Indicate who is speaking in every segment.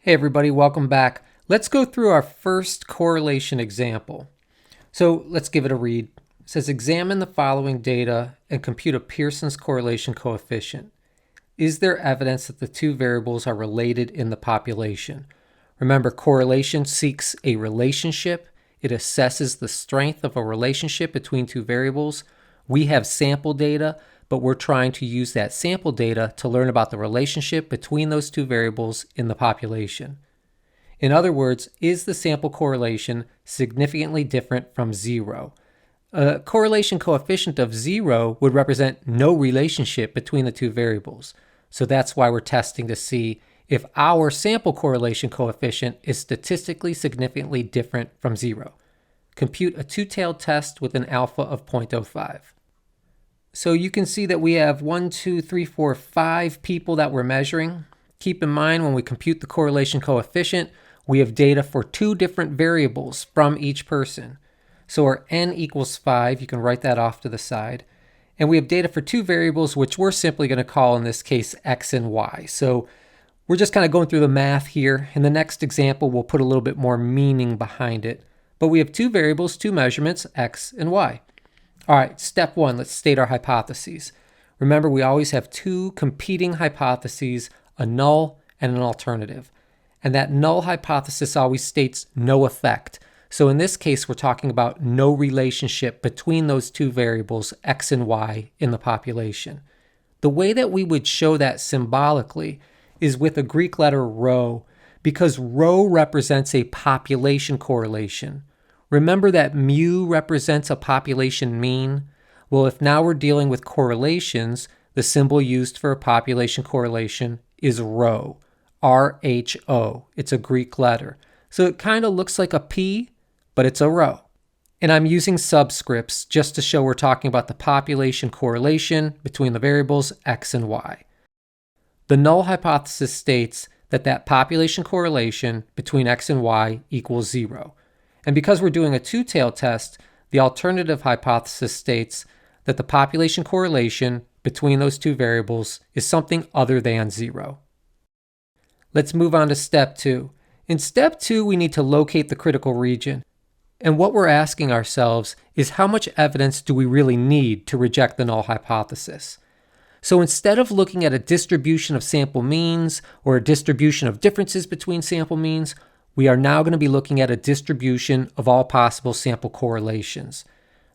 Speaker 1: Hey everybody, welcome back. Let's go through our first correlation example. So let's give it a read. It says, examine the following data and compute a Pearson's correlation coefficient. Is there evidence that the two variables are related in the population? Remember, correlation seeks a relationship. It assesses the strength of a relationship between two variables. We have sample data, but we're trying to use that sample data to learn about the relationship between those two variables in the population. In other words, is the sample correlation significantly different from zero? A correlation coefficient of 0 would represent no relationship between the two variables. So that's why we're testing to see if our sample correlation coefficient is statistically significantly different from 0. Compute a two-tailed test with an alpha of 0.05. So you can see that we have 5 people that we're measuring. Keep in mind, when we compute the correlation coefficient, we have data for 2 different variables from each person. So our n equals 5, you can write that off to the side. And we have data for 2 variables, which we're simply going to call, in this case, x and y. So we're just kind of going through the math here. In the next example, we'll put a little bit more meaning behind it. But we have 2 variables, 2 measurements, x and y. All right, step 1, let's state our hypotheses. Remember, we always have 2 competing hypotheses, a null and an alternative. And that null hypothesis always states no effect. So in this case, we're talking about no relationship between those 2 variables, x and y, in the population. The way that we would show that symbolically is with a Greek letter rho, because rho represents a population correlation. Remember that mu represents a population mean? Well, if now we're dealing with correlations, the symbol used for a population correlation is rho, R-H-O. It's a Greek letter. So it kind of looks like a P, but it's a rho. And I'm using subscripts just to show we're talking about the population correlation between the variables x and y. The null hypothesis states that that population correlation between x and y equals 0. And because we're doing a two-tailed test, the alternative hypothesis states that the population correlation between those 2 variables is something other than 0. Let's move on to step 2. In step 2, we need to locate the critical region. And what we're asking ourselves is, how much evidence do we really need to reject the null hypothesis? So instead of looking at a distribution of sample means or a distribution of differences between sample means, we are now going to be looking at a distribution of all possible sample correlations.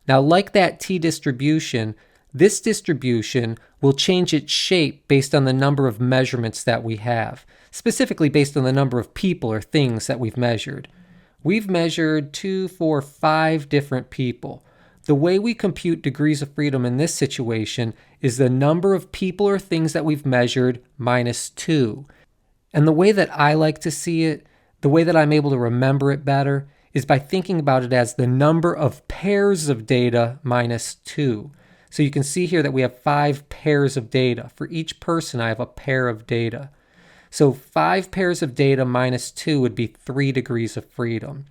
Speaker 1: Now, like that t-distribution, this distribution will change its shape based on the number of measurements that we have, specifically based on the number of people or things that we've measured. We've measured 5 different people. The way we compute degrees of freedom in this situation is the number of people or things that we've measured minus 2. And the way that I like to see it, the way that I'm able to remember it better, is by thinking about it as the number of pairs of data minus 2. So you can see here that we have 5 pairs of data. For each person, I have a pair of data. So 5 pairs of data minus 2 would be 3 degrees of freedom.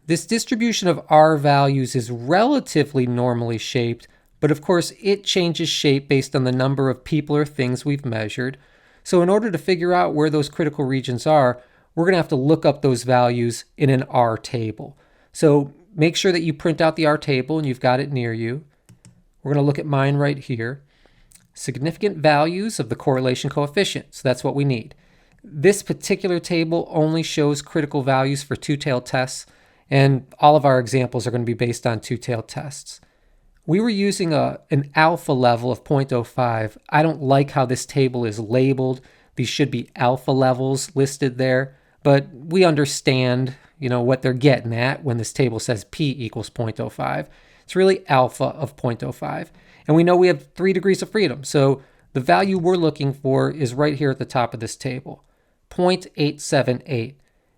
Speaker 1: This distribution of R values is relatively normally shaped, but of course it changes shape based on the number of people or things we've measured. So in order to figure out where those critical regions are, we're going to have to look up those values in an R table. So make sure that you print out the R table and you've got it near you. We're going to look at mine right here. Significant values of the correlation coefficient. So that's what we need. This particular table only shows critical values for two-tailed tests, and all of our examples are going to be based on two-tailed tests. We were using an alpha level of 0.05. I don't like how this table is labeled. These should be alpha levels listed there. But we understand, what they're getting at when this table says P equals 0.05. It's really alpha of 0.05. And we know we have 3 degrees of freedom. So the value we're looking for is right here at the top of this table, 0.878.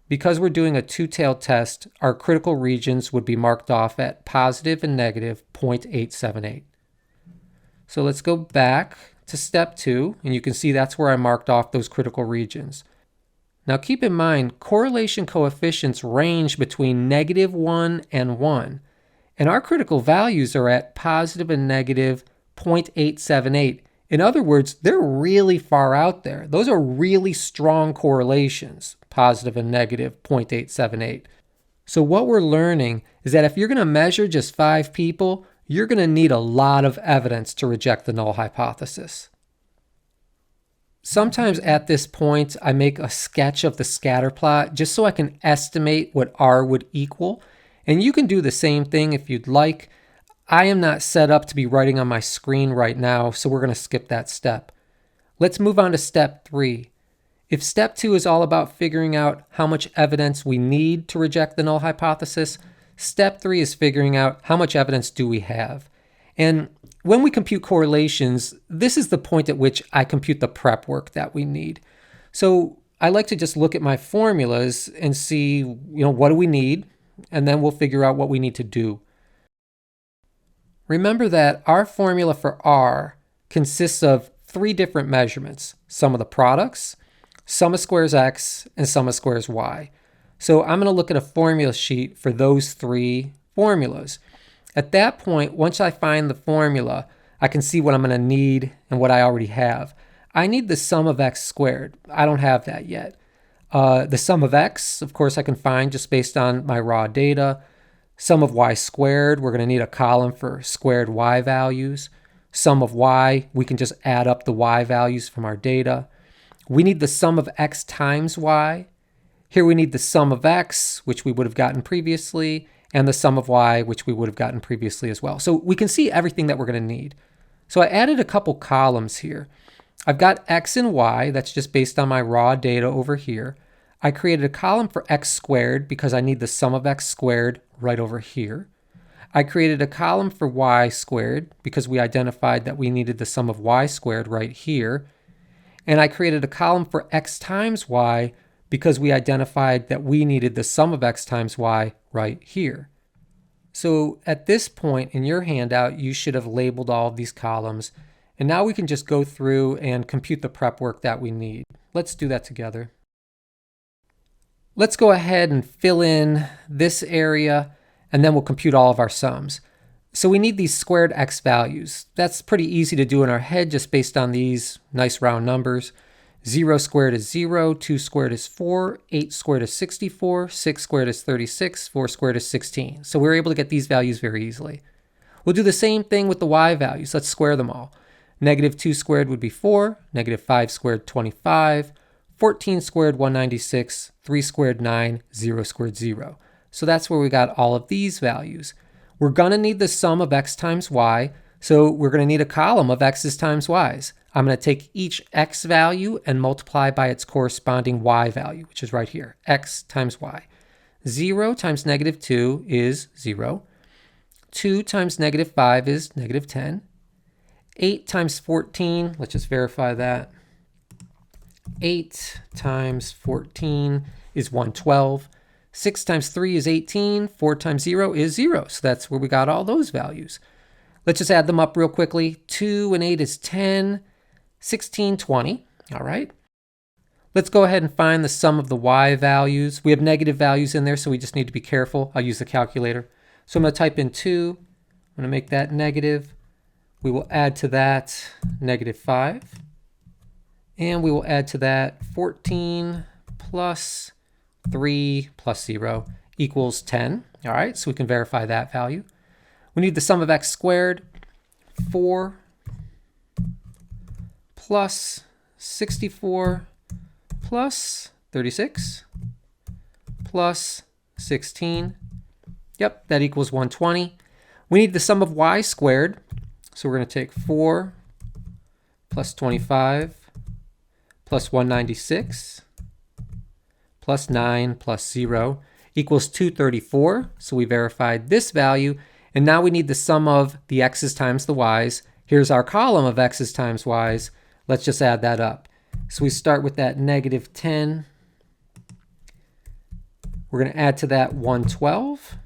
Speaker 1: Because we're doing a two-tailed test, our critical regions would be marked off at positive and negative 0.878. So let's go back to step 2, and you can see that's where I marked off those critical regions. Now keep in mind, correlation coefficients range between -1 and 1, and our critical values are at positive and negative 0.878. In other words, they're really far out there. Those are really strong correlations, positive and negative 0.878. So what we're learning is that if you're going to measure just 5 people, you're going to need a lot of evidence to reject the null hypothesis. Sometimes at this point, I make a sketch of the scatter plot just so I can estimate what R would equal. And you can do the same thing if you'd like. I am not set up to be writing on my screen right now, so we're going to skip that step. Let's move on to step 3. If step 2 is all about figuring out how much evidence we need to reject the null hypothesis, step 3 is figuring out how much evidence do we have. And when we compute correlations, this is the point at which I compute the prep work that we need. So I like to just look at my formulas and see, what do we need? And then we'll figure out what we need to do. Remember that our formula for R consists of 3 different measurements: sum of the products, sum of squares x, and sum of squares y. So I'm going to look at a formula sheet for those 3 formulas. At that point, once I find the formula, I can see what I'm going to need and what I already have. I need the sum of x squared. I don't have that yet. The sum of x, of course, I can find just based on my raw data. Sum of y squared, we're going to need a column for squared y values. Sum of y, we can just add up the y values from our data. We need the sum of x times y. Here we need the sum of x, which we would have gotten previously, and the sum of y, which we would have gotten previously as well. So we can see everything that we're going to need. So I added a couple columns here. I've got x and y, that's just based on my raw data over here. I created a column for x squared because I need the sum of x squared right over here. I created a column for y squared because we identified that we needed the sum of y squared right here. And I created a column for x times y because we identified that we needed the sum of x times y right here. So at this point in your handout, you should have labeled all of these columns. And now we can just go through and compute the prep work that we need. Let's do that together. Let's go ahead and fill in this area, and then we'll compute all of our sums. So we need these squared x values. That's pretty easy to do in our head just based on these nice round numbers. 0 squared is 0, 2 squared is 4, 8 squared is 64, 6 squared is 36, 4 squared is 16. So we're able to get these values very easily. We'll do the same thing with the y values. Let's square them all. Negative 2 squared would be 4, negative 5 squared 25, 14 squared 196, 3 squared 9, 0 squared 0. So that's where we got all of these values. We're going to need the sum of x times y, so we're going to need a column of x's times y's. I'm going to take each x value and multiply by its corresponding y value, which is right here, x times y. 0 times negative 2 is 0. 2 times negative 5 is negative 10. 8 times 14, let's just verify that. 8 times 14 is 112. 6 times 3 is 18. 4 times 0 is 0. So that's where we got all those values. Let's just add them up real quickly. 2 and 8 is 10. 16, 20. All right. Let's go ahead and find the sum of the y values. We have negative values in there, so we just need to be careful. I'll use the calculator. So I'm going to type in 2. I'm going to make that negative. We will add to that negative 5. And we will add to that 14 plus 3 plus 0 equals 10. All right, so we can verify that value. We need the sum of x squared. 4 plus 64 plus 36 plus 16. Yep, that equals 120. We need the sum of y squared. So we're going to take 4 plus 25 plus 196 plus 9 plus 0 equals 234. So we verified this value. And now we need the sum of the x's times the y's. Here's our column of x's times y's. Let's just add that up. So we start with that negative 10. We're going to add to that 112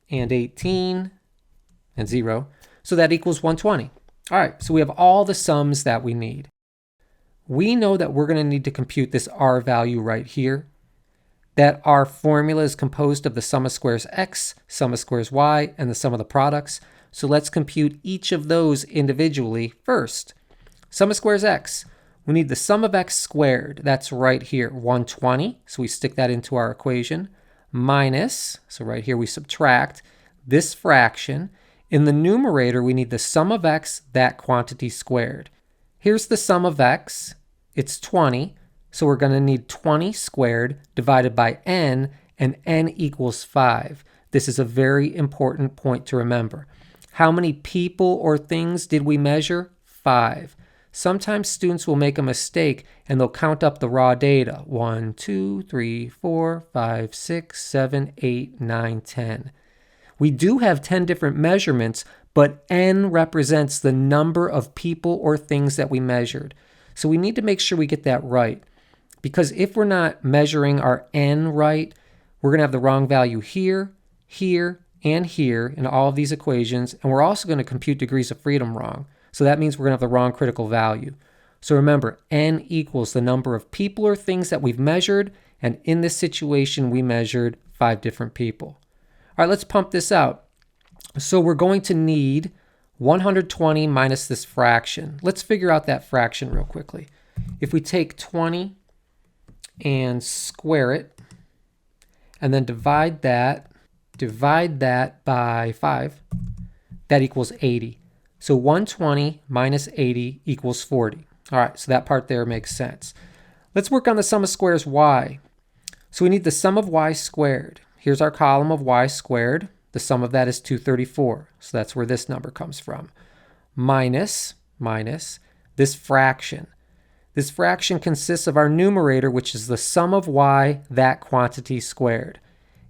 Speaker 1: and 18 and 0. So that equals 120. All right, so we have all the sums that we need. We know that we're going to need to compute this R value right here. That our formula is composed of the sum of squares x, sum of squares y, and the sum of the products. So let's compute each of those individually first. Sum of squares x. We need the sum of x squared. That's right here, 120. So we stick that into our equation. Minus, so right here we subtract this fraction. In the numerator, we need the sum of x, that quantity squared. Here's the sum of x. It's 20. So we're going to need 20 squared divided by n, and n equals 5. This is a very important point to remember. How many people or things did we measure? 5. Sometimes students will make a mistake and they'll count up the raw data. 1, 2, 3, 4, 5, 6, 7, 8, 9, 10. We do have 10 different measurements, but n represents the number of people or things that we measured. So we need to make sure we get that right. Because if we're not measuring our n right, we're going to have the wrong value here, here, and here in all of these equations, and we're also going to compute degrees of freedom wrong. So that means we're going to have the wrong critical value. So remember, n equals the number of people or things that we've measured, and in this situation, we measured 5 different people. All right, let's pump this out. So we're going to need 120 minus this fraction. Let's figure out that fraction real quickly. If we take 20 and square it, and then divide that by 5, that equals 80. So 120 minus 80 equals 40. All right, so that part there makes sense. Let's work on the sum of squares y. So we need the sum of y squared. Here's our column of y squared. The sum of that is 234. So that's where this number comes from. Minus this fraction. This fraction consists of our numerator, which is the sum of y, that quantity squared.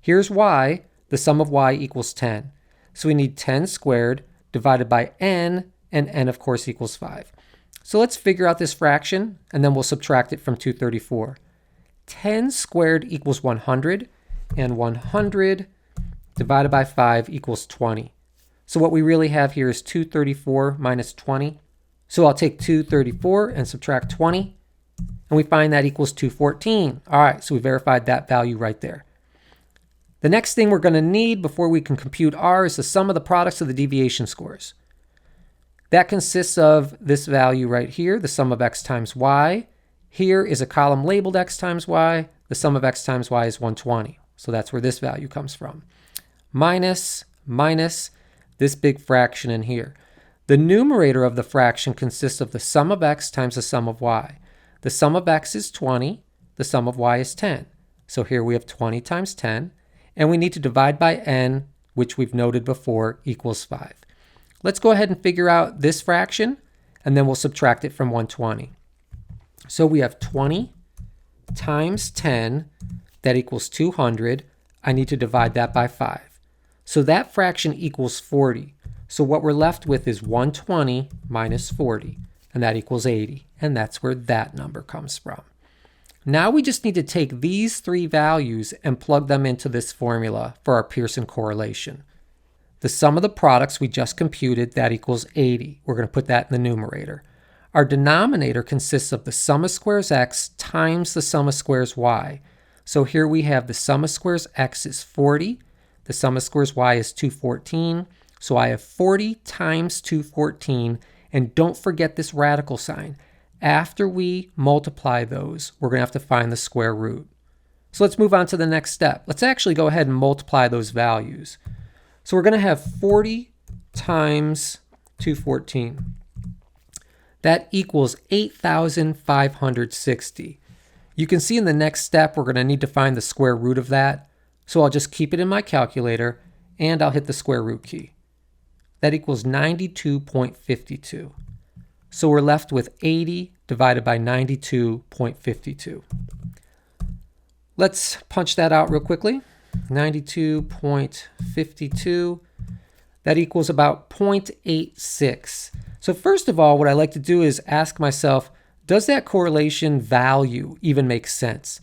Speaker 1: Here's y. The sum of y equals 10. So we need 10 squared divided by n, and n, of course, equals 5. So let's figure out this fraction, and then we'll subtract it from 234. 10 squared equals 100, and 100 divided by 5 equals 20. So what we really have here is 234 minus 20. So I'll take 234 and subtract 20, and we find that equals 214. All right, so we verified that value right there. The next thing we're going to need before we can compute R is the sum of the products of the deviation scores. That consists of this value right here, the sum of x times y. Here is a column labeled x times y. The sum of x times y is 120. So that's where this value comes from. Minus this big fraction in here. The numerator of the fraction consists of the sum of x times the sum of y. The sum of x is 20. The sum of y is 10. So here we have 20 times 10. And we need to divide by n, which we've noted before, equals 5. Let's go ahead and figure out this fraction, and then we'll subtract it from 120. So we have 20 times 10, that equals 200. I need to divide that by 5. So that fraction equals 40. So what we're left with is 120 minus 40, and that equals 80. And that's where that number comes from. Now we just need to take these 3 values and plug them into this formula for our Pearson correlation. The sum of the products we just computed, that equals 80. We're going to put that in the numerator. Our denominator consists of the sum of squares x times the sum of squares y. So here we have the sum of squares x is 40. The sum of squares y is 214. So I have 40 times 214. And don't forget this radical sign. After we multiply those, we're going to have to find the square root. So let's move on to the next step. Let's actually go ahead and multiply those values. So we're going to have 40 times 214. That equals 8,560. You can see in the next step, we're going to need to find the square root of that. So I'll just keep it in my calculator, and I'll hit the square root key. That equals 92.52. So we're left with 80 divided by 92.52. Let's punch that out real quickly. 92.52. That equals about 0.86. So first of all, what I like to do is ask myself, does that correlation value even make sense?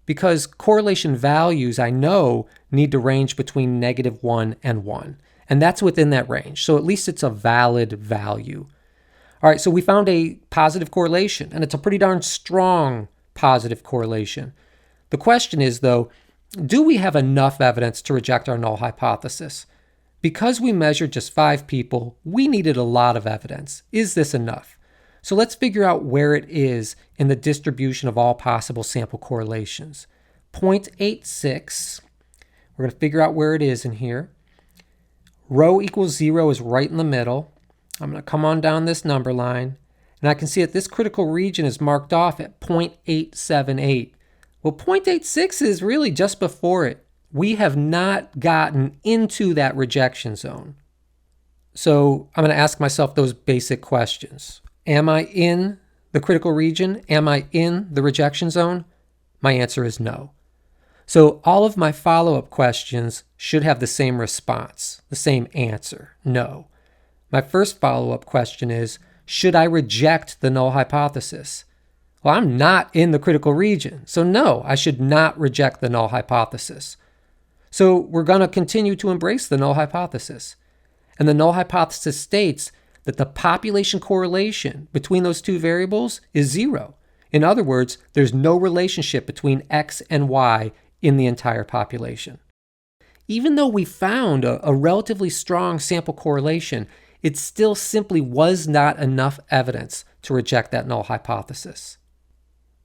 Speaker 1: Because correlation values, I know, need to range between -1 and 1. And that's within that range. So at least it's a valid value. All right, so we found a positive correlation, and it's a pretty darn strong positive correlation. The question is, though, do we have enough evidence to reject our null hypothesis? Because we measured just 5 people, we needed a lot of evidence. Is this enough? So let's figure out where it is in the distribution of all possible sample correlations. 0.86, we're going to figure out where it is in here. Rho equals 0 is right in the middle. I'm going to come on down this number line, and I can see that this critical region is marked off at 0.878. Well, 0.86 is really just before it. We have not gotten into that rejection zone. So I'm going to ask myself those basic questions. Am I in the critical region? Am I in the rejection zone? My answer is no. So all of my follow-up questions should have the same response, the same answer, no. My first follow-up question is, should I reject the null hypothesis? Well, I'm not in the critical region, so no, I should not reject the null hypothesis. So we're going to continue to embrace the null hypothesis. And the null hypothesis states that the population correlation between those two variables is 0. In other words, there's no relationship between X and Y in the entire population. Even though we found a relatively strong sample correlation, it still simply was not enough evidence to reject that null hypothesis.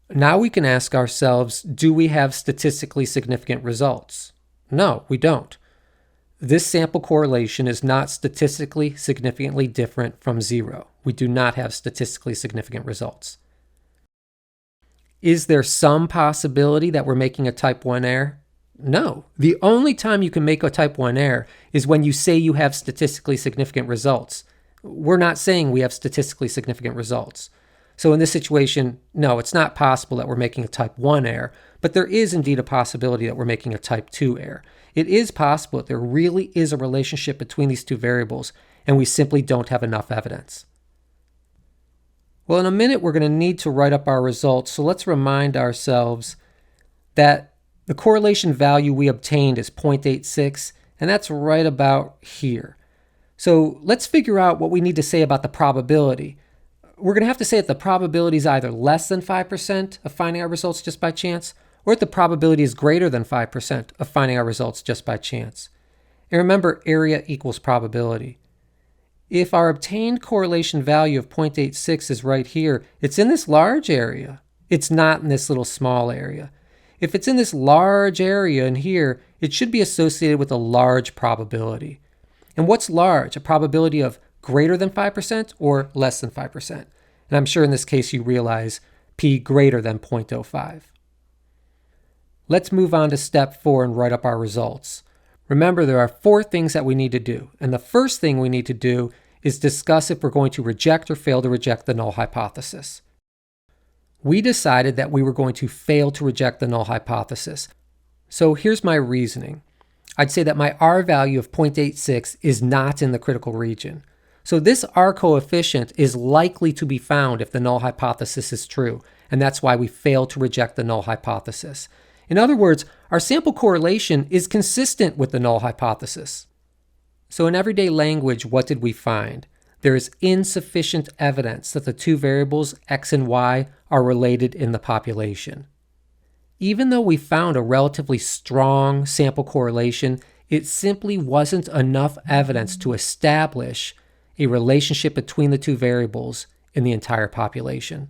Speaker 1: Now we can ask ourselves, do we have statistically significant results? No, we don't. This sample correlation is not statistically significantly different from 0. We do not have statistically significant results. Is there some possibility that we're making a type 1 error? No. The only time you can make a type 1 error is when you say you have statistically significant results. We're not saying we have statistically significant results. So in this situation, no, it's not possible that we're making a type 1 error, but there is indeed a possibility that we're making a type 2 error. It is possible that there really is a relationship between these two variables, and we simply don't have enough evidence. Well, in a minute, we're going to need to write up our results, so let's remind ourselves that the correlation value we obtained is 0.86, and that's right about here. So let's figure out what we need to say about the probability. We're going to have to say that the probability is either less than 5% of finding our results just by chance, or that the probability is greater than 5% of finding our results just by chance. And remember, area equals probability. If our obtained correlation value of 0.86 is right here, it's in this large area. It's not in this little small area. If it's in this large area in here, it should be associated with a large probability. And what's large? A probability of greater than 5% or less than 5%? And I'm sure in this case you realize p greater than 0.05. Let's move on to step 4 and write up our results. Remember, there are 4 things that we need to do. And the first thing we need to do is discuss if we're going to reject or fail to reject the null hypothesis. We decided that we were going to fail to reject the null hypothesis. So here's my reasoning. I'd say that my R value of 0.86 is not in the critical region. So this R coefficient is likely to be found if the null hypothesis is true, and that's why we fail to reject the null hypothesis. In other words, our sample correlation is consistent with the null hypothesis. So in everyday language, what did we find? There is insufficient evidence that the two variables X and Y are related in the population. Even though we found a relatively strong sample correlation, it simply wasn't enough evidence to establish a relationship between the two variables in the entire population.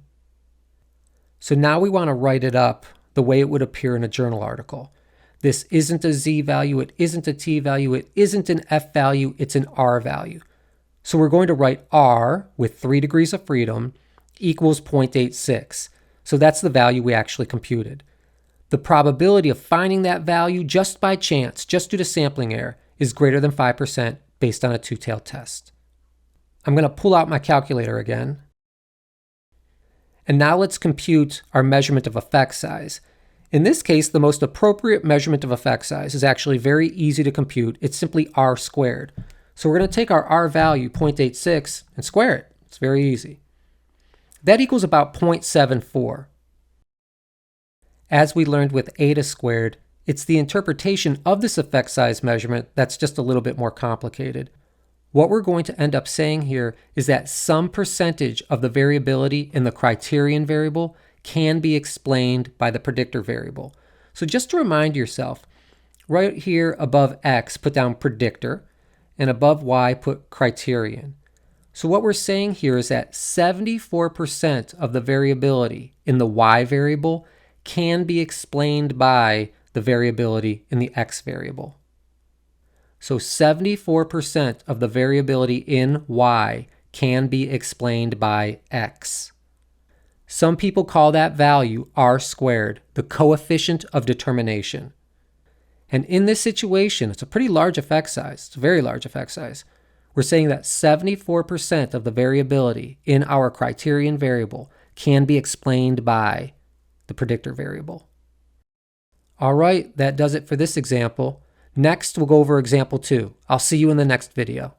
Speaker 1: So now we want to write it up the way it would appear in a journal article. This isn't a Z value, it isn't a T value, it isn't an F value, it's an R value. So we're going to write R with 3 degrees of freedom equals 0.86. So that's the value we actually computed. The probability of finding that value just by chance, just due to sampling error, is greater than 5% based on a two-tailed test. I'm going to pull out my calculator again. And now let's compute our measurement of effect size. In this case, the most appropriate measurement of effect size is actually very easy to compute. It's simply R squared. So we're going to take our R value, 0.86, and square it. It's very easy. That equals about 0.74. As we learned with eta squared, it's the interpretation of this effect size measurement that's just a little bit more complicated. What we're going to end up saying here is that some percentage of the variability in the criterion variable can be explained by the predictor variable. So just to remind yourself, right here above X, put down predictor, and above Y, put criterion. So what we're saying here is that 74% of the variability in the y variable can be explained by the variability in the x variable. So 74% of the variability in y can be explained by x. Some people call that value r squared, the coefficient of determination. And in this situation, it's a pretty large effect size. It's a very large effect size. We're saying that 74% of the variability in our criterion variable can be explained by the predictor variable. All right, that does it for this example. Next, we'll go over example 2. I'll see you in the next video.